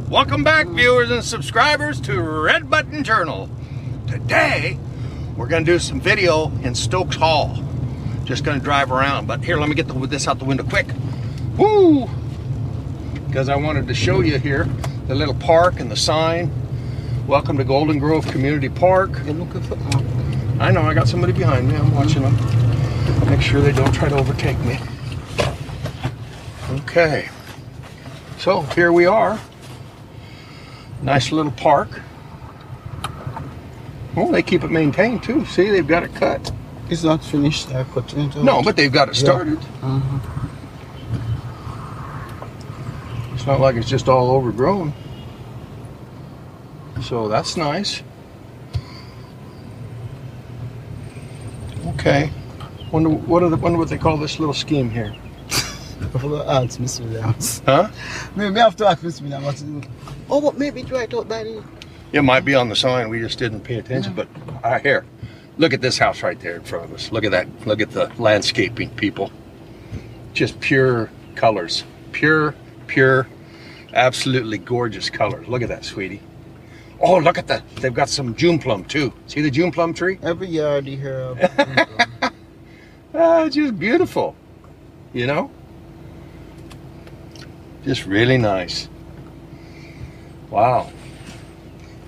Welcome back, viewers and subscribers, to Red Button Journal. Today, we're going to do some video in Stokes Hall. Just going to drive around, but here, let me get this out the window quick. Woo! Because I wanted to show you here the little park and the sign. Welcome to Golden Grove Community Park. I know, I got somebody behind me. I'm watching them. Make sure they don't try to overtake me. Okay. So, here we are. Nice little park. Oh, they keep it maintained too. See, they've got it cut. It's not finished. I cut it out. No, but they've got it started. Yeah. It's not like it's just all overgrown. So that's nice. Okay. Wonder what they call this little scheme here. Ask Miss Williams. Huh? Maybe I have to ask Miss Williams. Oh, but maybe it's right out by the... It might be on the sign. We just didn't pay attention. But here, look at this house right there in front of us. Look at that. Look at the landscaping, people. Just pure colors. Pure, absolutely gorgeous colors. Look at that, sweetie. Oh, look at that. They've got some June plum too. See the June plum tree? Every yard you hear of. It's just beautiful. You know? Just really nice. Wow.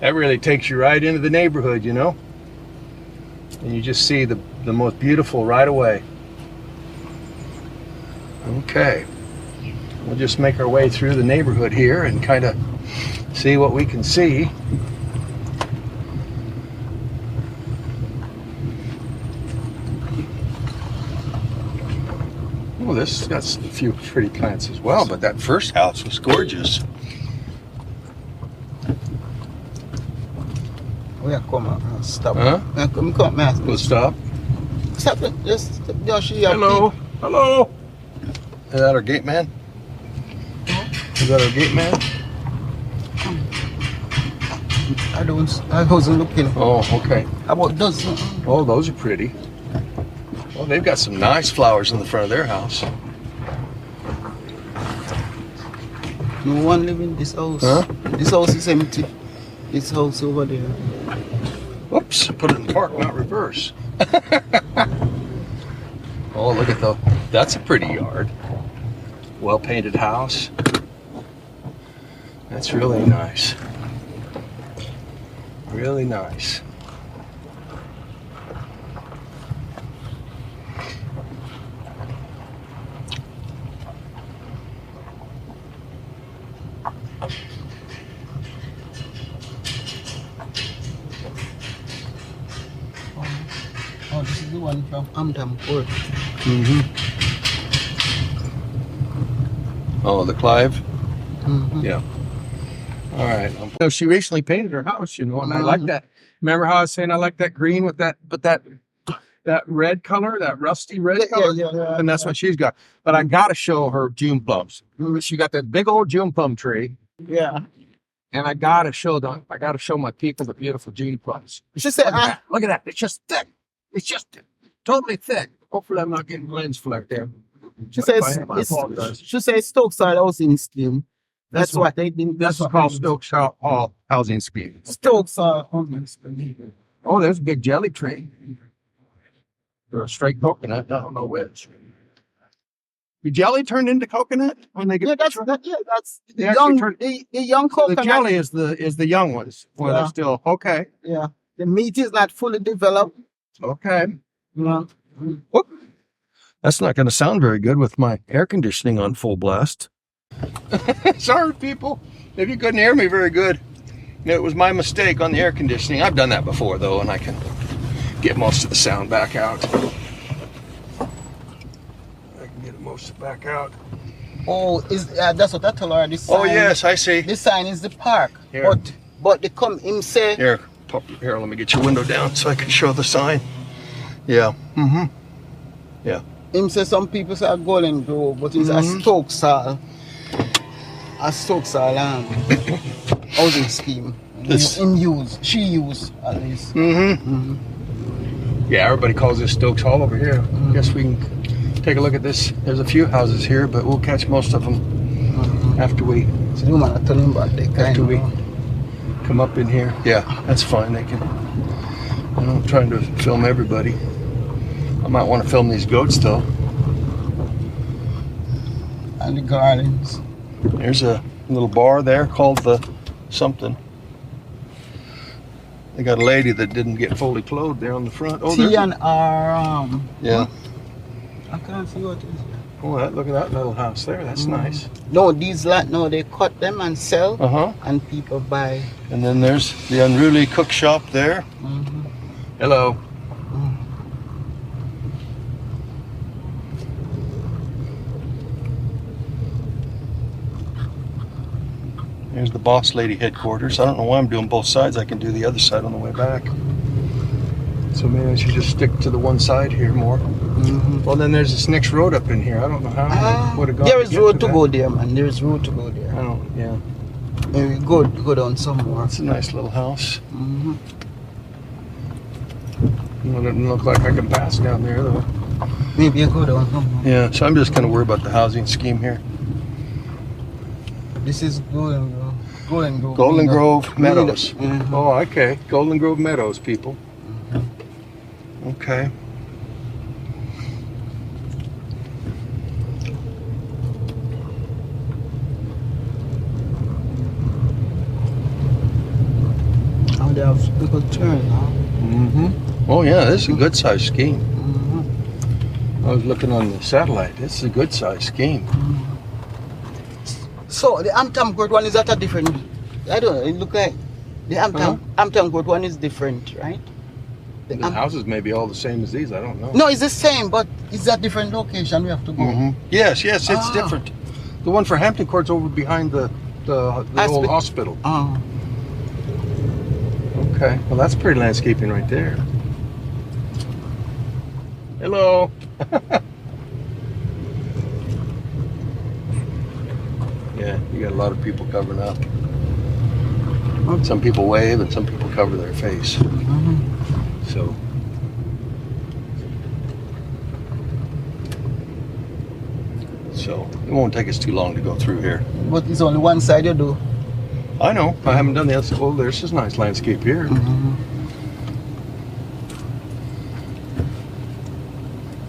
That really takes you right into the neighborhood, you know? And you just see the most beautiful right away. Okay. We'll just make our way through the neighborhood here and kind of see what we can see. Oh, this has got a few pretty plants as well, but that first house was gorgeous. Oh, yeah, come on. Stop. Huh? Come, man. We'll stop. Stop it. Just hello. Hello. Is that our gate man? Is that our gate man? I wasn't looking. Oh, okay. How about those? Oh, those are pretty. Well, they've got some nice flowers in the front of their house. No one live in this house. Huh? This house is empty. This house over there. Whoops, put it in park, not reverse. Oh, look at that's a pretty yard. Well-painted house. That's really nice. Really nice. Oh, this is the one from Amdam Court. Oh, the Clive? Yeah. All right. So she recently painted her house, you know, and I like that. Remember how I was saying I like that green with that red color, that rusty red color? Yeah. And that's what she's got. But I got to show her June plums. She got that big old June plum tree. Yeah. And I got to show my people the beautiful June plums. She said, look at that. It's just thick. It's just totally thick. Hopefully I'm not getting lens flare there. She says Stokes are housing scheme. That's what they did. That's called Stokes Hall housing scheme. Stokes are housing scheme. Oh, there's a big jelly tree. Or a straight coconut. I don't know which. The jelly turned into coconut when they get that's the young coconut. The jelly is the young ones. Well, they're still okay. Yeah. The meat is not fully developed. Okay. Yeah. Whoop. That's not going to sound very good with my air conditioning on full blast. Sorry, people, if you couldn't hear me very good. It was my mistake on the air conditioning. I've done that before, though, and I can get most of the sound back out. I can get most of it back out. Oh, that's what I told her. This sign, oh, yes, I see. This sign is the park. Here. But they come him say... Here, let me get your window down so I can show the sign. Yeah. Yeah. Him say some people say Golden Grove, but it's a Stokes Hall. A Stokes Hall housing scheme. She used at least. Yeah, everybody calls this Stokes Hall over here. Guess we can take a look at this. There's a few houses here, but we'll catch most of them after we So you want to turn him back there, After we come up in here. Yeah, that's fine. They can. I'm trying to film everybody. I might want to film these goats though. And the gardens. There's a little bar there called the something. They got a lady that didn't get fully clothed there on the front. Oh, T and R. Yeah. I can't see what it is. Oh, look at that little house there. That's nice. No, these land, no, they cut them and sell, and people buy. And then there's the Unruly Cook Shop there. Hello. There's the boss lady headquarters. I don't know why I'm doing both sides. I can do the other side on the way back. So maybe I should just stick to the one side here more. Well, then there's this next road up in here. I don't know how I would have gone. There is road to go there, man. There is road to go there. I don't, yeah. Maybe go down somewhere. It's a nice little house. It doesn't look like I can pass down there, though. Maybe you go down somewhere. Yeah, so I'm just kind of worried about the housing scheme here. This is Golden Grove. Golden Grove Meadows. Oh, okay. Golden Grove Meadows, people. Okay. Oh, they have a good turn, huh? Oh, yeah, this is a good size scheme. I was looking on the satellite. This is a good size scheme. So the Amtam Court one is at a different. I don't know. It look like the Amtam Court one is different, right? The houses may be all the same as these. I don't know. No, it's the same, but it's a different location. We have to go. Yes, it's different. The one for Hampton Court's over behind the old hospital. Okay. Well, that's pretty landscaping right there. Hello. Yeah, you got a lot of people covering up. Some people wave and some people cover their face. So. So it won't take us too long to go through here. But it's only one side you do. I know. I haven't done the other side. Oh, there's this nice landscape here.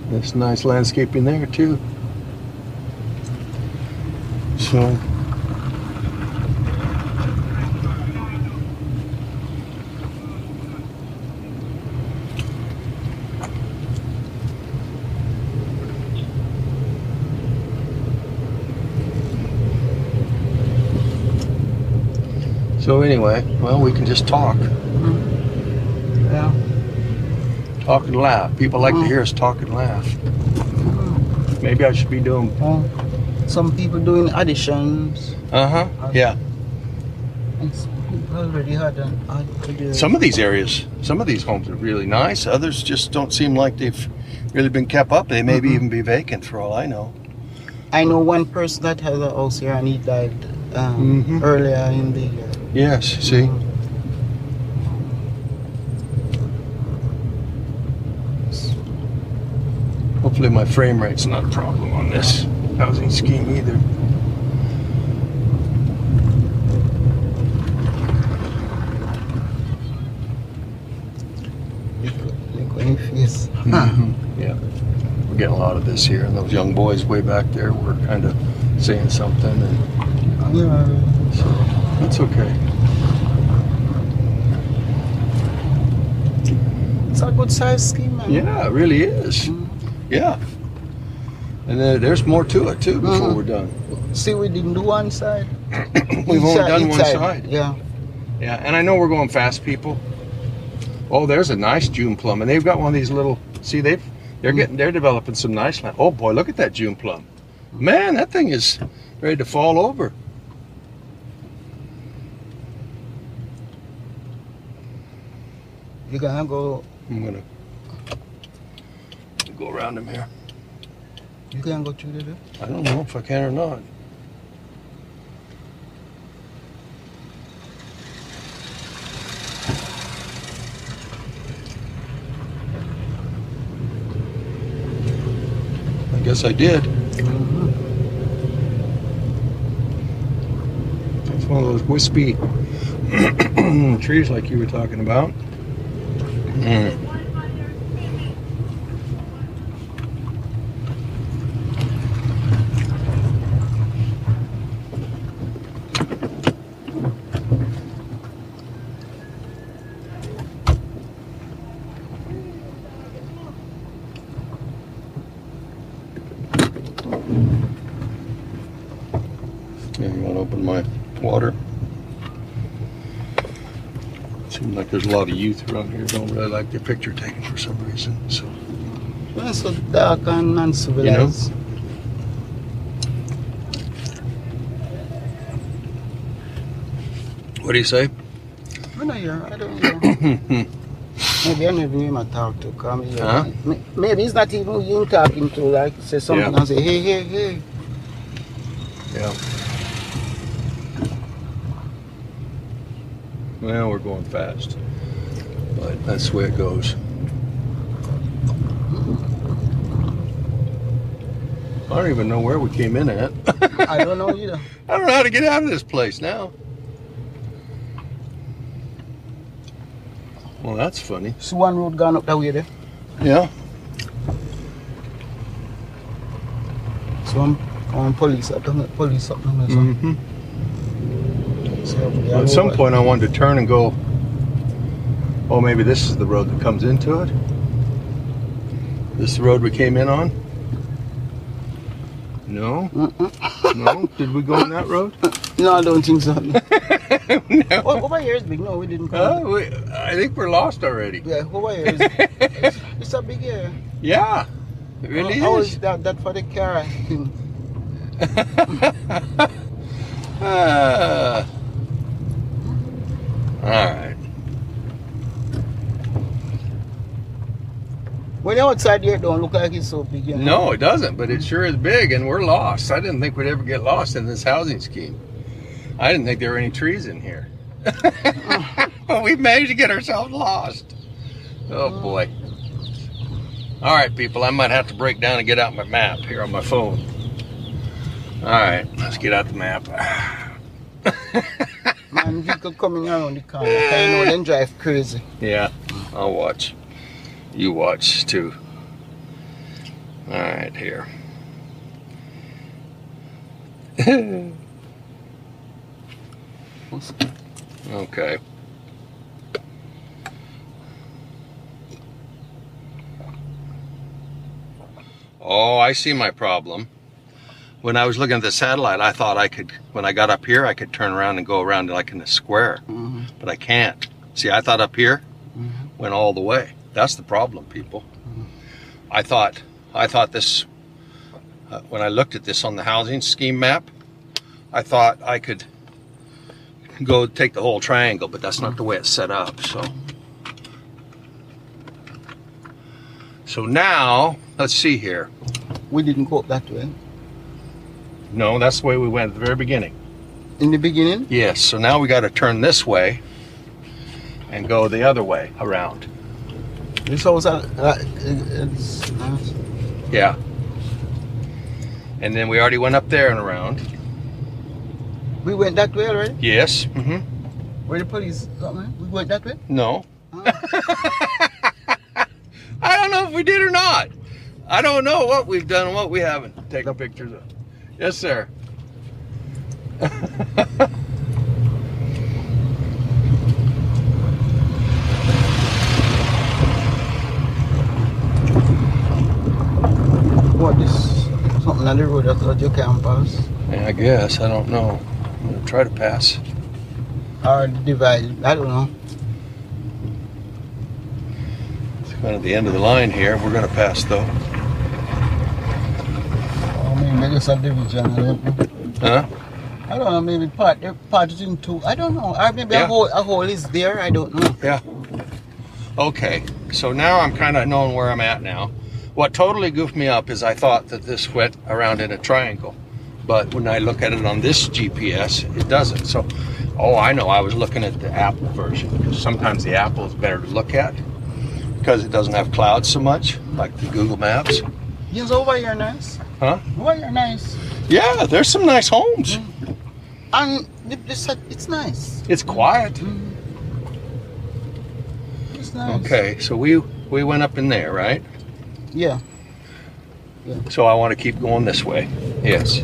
There's nice landscaping there too. So. So anyway, well, we can just talk. Yeah. Talk and laugh. People like to hear us talk and laugh. Maybe I should be doing. Some people doing additions. Yeah. Already had some of these areas, some of these homes are really nice. Others just don't seem like they've really been kept up. They maybe even be vacant for all I know. I know one person that has a house here and he died earlier in the year. Yes, see? Hopefully my frame rate's not a problem on this housing scheme either. Yeah, we're getting a lot of this here, and those young boys way back there were kind of saying something, and so that's okay. It's a good size scheme, man. Yeah, it really is. Yeah, and there's more to it too before we're done. See, we didn't do one side. We've only done one side. Yeah. Yeah, and I know we're going fast, people. Oh, there's a nice June plum, and they've got one of these little. See, they're developing some nice land. Oh boy, look at that June plum. Man, that thing is ready to fall over. You're gonna go. I'm gonna go around him here. You can go through there. I don't know if I can or not. I guess I did. of those wispy trees like you were talking about. Yeah, you want to open my water? Seems like there's a lot of youth around here. Don't really like their picture taken for some reason. So. Well, it's so dark and uncivilized. You know? What do you say? I don't hear. I don't know. Maybe I never even talk to come here. Huh? Maybe it's not even you talking to, like say something and say, hey, hey, hey. Yeah. Well, we're going fast, but that's the way it goes. I don't even know where we came in at. I don't know either. I don't know how to get out of this place now. Well, that's funny. See one road gone up that way there. Yeah. So I'm police up there. Mm-hmm. So, Well, at some point, I wanted to turn and go. Oh, maybe this is the road that comes into it. This is the road we came in on. No. No. Did we go on that road? No, I don't think so. No. Over here is big. No, we didn't come. I think we're lost already. Yeah, over here is it's a big area. Yeah, it really How is. is that for the car thing? All right. When you're outside here, it don't look like it's so big. You know? No, it doesn't, but it sure is big, and we're lost. I didn't think we'd ever get lost in this housing scheme. I didn't think there were any trees in here. But we managed to get ourselves lost. Oh, boy. All right, people, I might have to break down and get out my map here on my phone. All right, let's get out the map. Man, vehicle coming around the corner. I know them drive crazy. Yeah, I'll watch. You watch, too. All right, here. Okay. Oh, I see my problem. When I was looking at the satellite, I thought I could, when I got up here, I could turn around and go around like in a square. Mm-hmm. But I can't. See, I thought up here Mm-hmm. went all the way. That's the problem, people. Mm-hmm. I thought this, when I looked at this on the housing scheme map, I thought I could go take the whole triangle, but that's not the way it's set up. So now, let's see here. We didn't go up that way. No, that's the way we went at the very beginning. In the beginning? Yes, so now we got to turn this way and go the other way around. This house, Yeah. And then we already went up there and around. we went that way already? Yes. Mm-hmm. Where the police got me? We went that way? No. Oh. I don't know if we did or not. I don't know what we've done and what we haven't taken pictures of. Yes, sir. What, this something on the road that you can't pass? Yeah, I guess. I don't know. I'm going to try to pass. Or the divide, I don't know. It's kind of the end of the line here. We're going to pass, though. Or maybe just a division, I don't know. Huh? I don't know, maybe part is in two. I don't know. Or maybe Yeah. a hole is there, I don't know. Yeah. Okay. So now I'm kind of knowing where I'm at now. What totally goofed me up is I thought that this went around in a triangle. But when I look at it on this GPS, it doesn't. So, oh, I know. I was looking at the Apple version, because sometimes the Apple is better to look at because it doesn't have clouds so much, like the Google Maps. Yes, over here nice. Huh? Over here nice. Yeah, there's some nice homes. And it's nice. It's quiet. Mm. It's nice. Okay, so we went up in there, right? Yeah. So I want to keep going this way. Yes.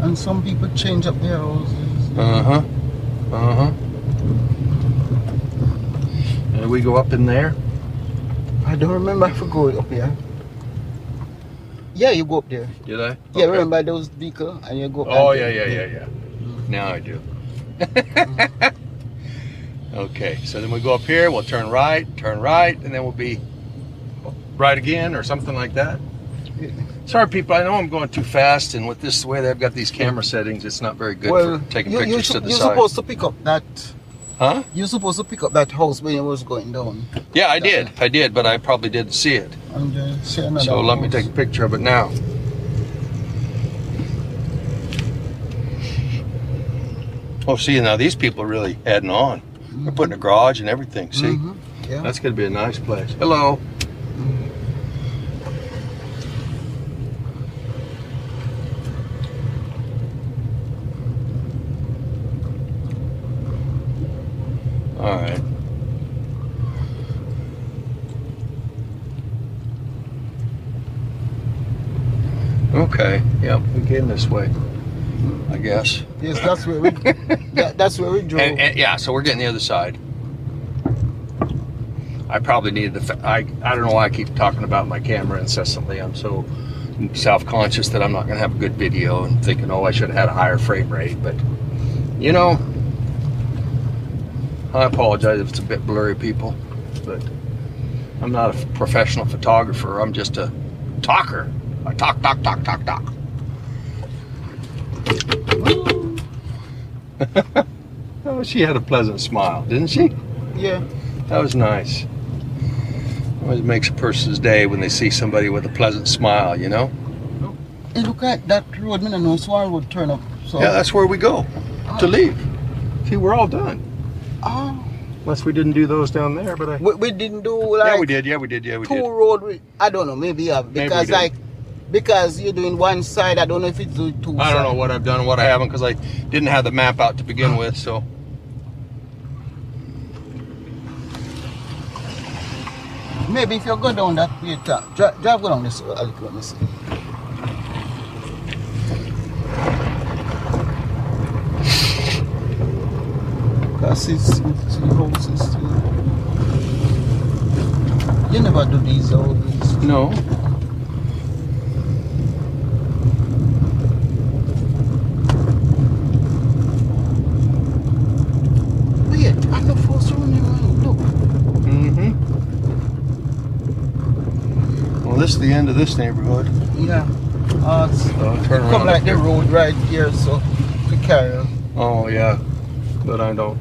And some people change up their houses. And we go up in there. I don't remember if we go up here. Yeah, you go up there. Did I? Yeah, Okay. remember those vehicle and you go up. Oh, there. yeah. Now I do. Okay, so then we go up here, we'll turn right, and then we'll be right again or something like that. Yeah. Sorry, people, I know I'm going too fast, and with this the way they've got these camera settings, it's not very good for taking pictures to the you're side. supposed to pick up that. Huh? You're supposed to pick up that house when you was going down. Yeah, I did, but I probably didn't see it. And see another So let me house. take a picture of it now. Oh, see, now these people are really adding on. They're putting a garage and everything, see? Yeah. That's going to be a nice place. Hello. All right. Okay. Yep, we came this way, I guess. Yes, that's where we. That's where we drove. And yeah, so we're getting the other side. I probably needed the. I don't know why I keep talking about my camera incessantly. I'm so self-conscious that I'm not going to have a good video and thinking, oh, I should have had a higher frame rate. But you know, I apologize if it's a bit blurry, people. But I'm not a professional photographer. I'm just a talker. I talk. Oh, she had a pleasant smile, didn't she? Yeah. That was nice. Always makes a person's day when they see somebody with a pleasant smile, you know? Hey, look at that road. I don't know, Swan would turn up. So. Yeah, that's where we go to leave. See, we're all done. Oh. Unless we didn't do those down there, but I... We didn't do like. Yeah, we did. Two road. I don't know. Maybe yeah. Because Maybe we did. because you're doing one side. I don't know if it's doing two. I don't know what I've done and what I haven't because I didn't have the map out to begin with, so... Maybe if you go down that way, drive go down this way. Let me see. Because it's houses. You never do these always. No. Wait, I'm the first one around. Look. Well, this is the end of this neighborhood. Yeah. Turn around. Come like the road right here, so we carry on. Oh, yeah. But I don't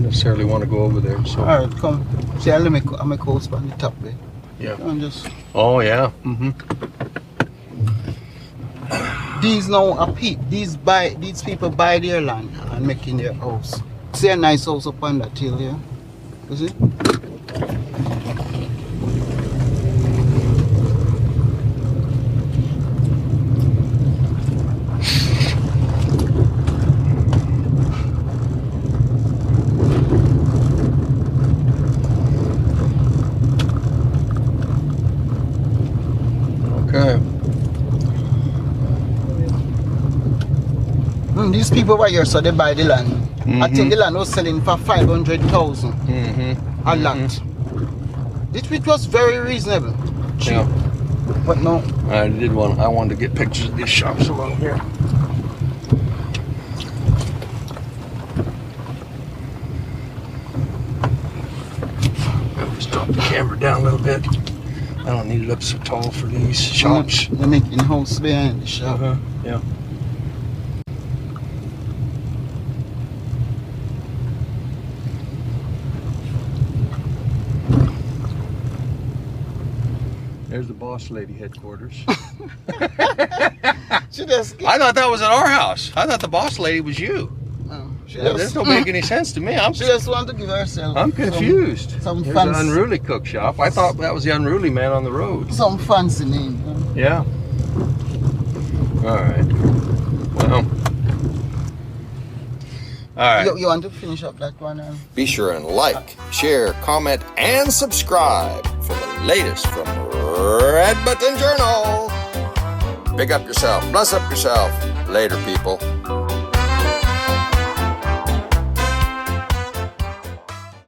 necessarily want to go over there, so... Alright, come. See, I'll make house on the top there. Yeah. And just... Oh, yeah. These now are these people buy their land and making their house. See a nice house up on that hill here. You see? Okay. These people right here, so they buy the land. I think the land was selling for 500,000 a lot. Which was very reasonable. Cheap. Yeah. But no. I wanted to get pictures of these shops along here. I'll just drop the camera down a little bit. I don't need it up so tall for these shops. They're making house behind the shop. Yeah. There's the boss lady headquarters. She just... I thought that was at our house. I thought the boss lady was you. This don't make any sense to me. She just wanted to give herself... I'm confused. Some There's fancy... an unruly cook shop. I thought that was the unruly man on the road. Some fancy name. Yeah. All right. Well. All right. You want to finish up that one? Be sure and like, share, comment, and subscribe for the latest from Red Button Journal. Big up yourself. Bless up yourself. Later, people.